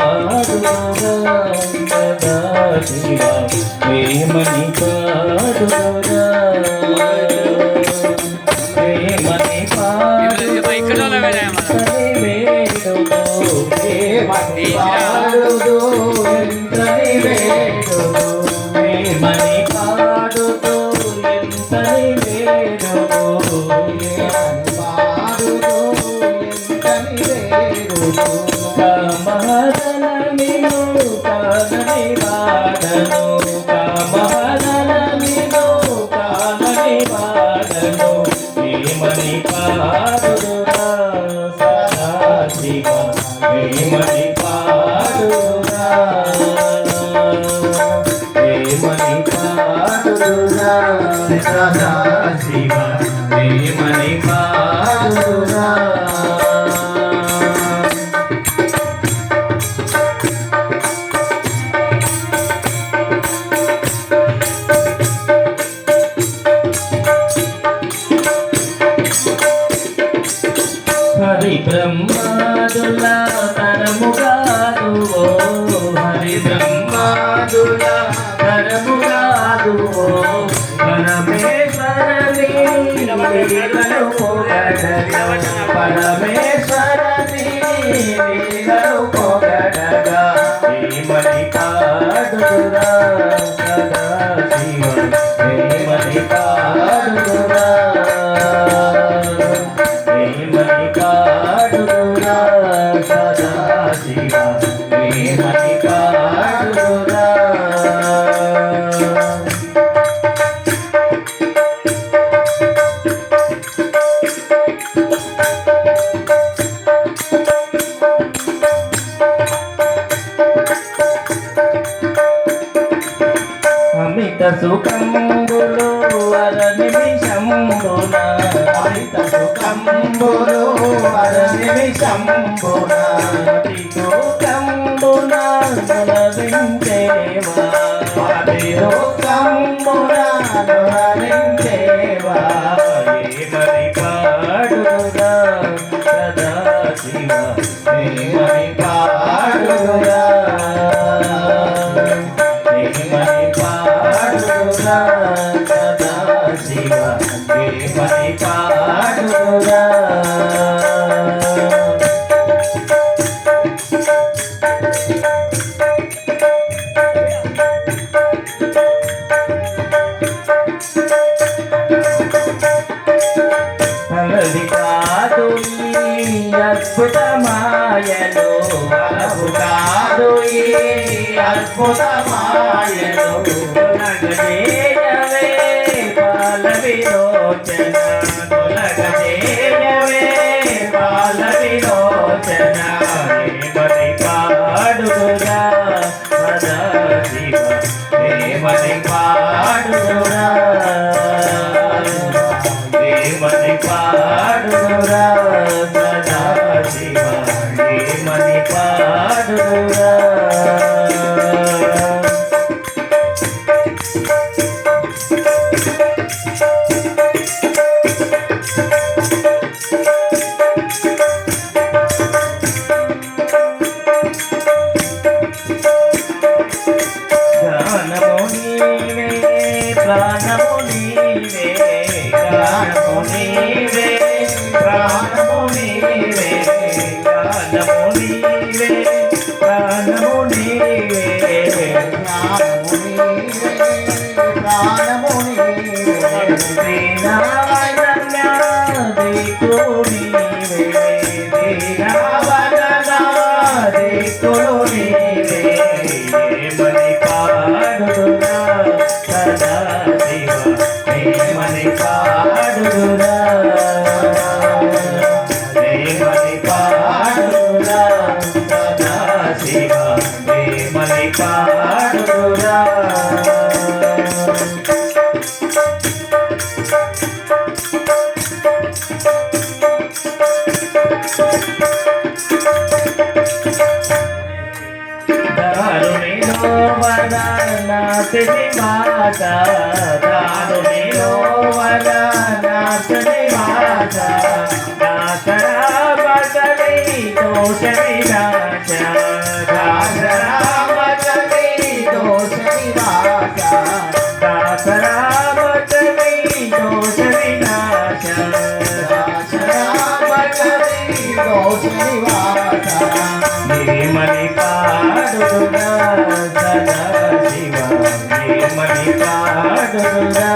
పాడురా సదా శివ ప్రేమని పాడురా ప్రేమని పాడురా ఎంతని వేడును ప్రేమని పాడుతూ ఎంతని వేడును పాడుతూ ఎంతని వేడును కామహరణమిను కానని వాడను కామహరణమిను కానని వాడను ప్రేమని పాడురా సదా శివ ప్రేమని పాడురా ప్రేమని పాడురా సదా శివ ప్రేమని పాడురా హరి బ్రహ్మాదుల తరముగాదు హరి బ్రహ్మాదుల తరముగాదు పరమేశ్వరని లీలలు పొగడగా పరమేశ్వరని లీలలు పొగడగా ప్రేమని పాడురా సదా శివ ప్రేమని పాడురా ప్రేమని పాడురా సదా శివ ప్రేమని పాడురా అమిత సుఖంబులు వర నిమిషంబున అమిత సుఖంబులు వర నిమిషంబున అతి సుఖంబున నొలరించేవా అతి సుఖంబున నొలరించేవా ఏమని పాడురా సదా శివ ఏమని పాడురా ఏమని పాడురా సదా శివ ఏమని పాడురా అలది కాదు అద్భుతమాయను అలవు కాదు అద్భుతమాయను తొలగజేయవే పాల విలోచన తొలగజేయవే పాల విలోచన ప్రేమని పాడురా సదా శివ ప్రేమని పాడురా ప్రేమని పాడురా సదా శివ ప్రేమని పాడురా గానము నీవే ప్రాణము నీవే గానము నీవే ప్రాణము నీవే గానము నీవే ప్రాణము నీవే ప్రాణము నీవే ప్రాణము నీవే దీనావదన దిక్కు నీవే దీనావదన దిక్కు నీవే ప్రేమని పాడురా సదా శివ ప్రేమని పాడురా ప్రేమని పాడురా సదా శివ ప్రేమని పాడురా దారుణిలో వదనాశిని మాత దారుణిలో వదనాశిని మాత దాసరా బదలితో దోష వినాశ దాసరామచని దోష నివాస దాసరామచని దోష వినాశ దాసరామచని దోష నివాస నిర్మలి పాడుదురా సదా శివ నిర్మలి పాడుదురా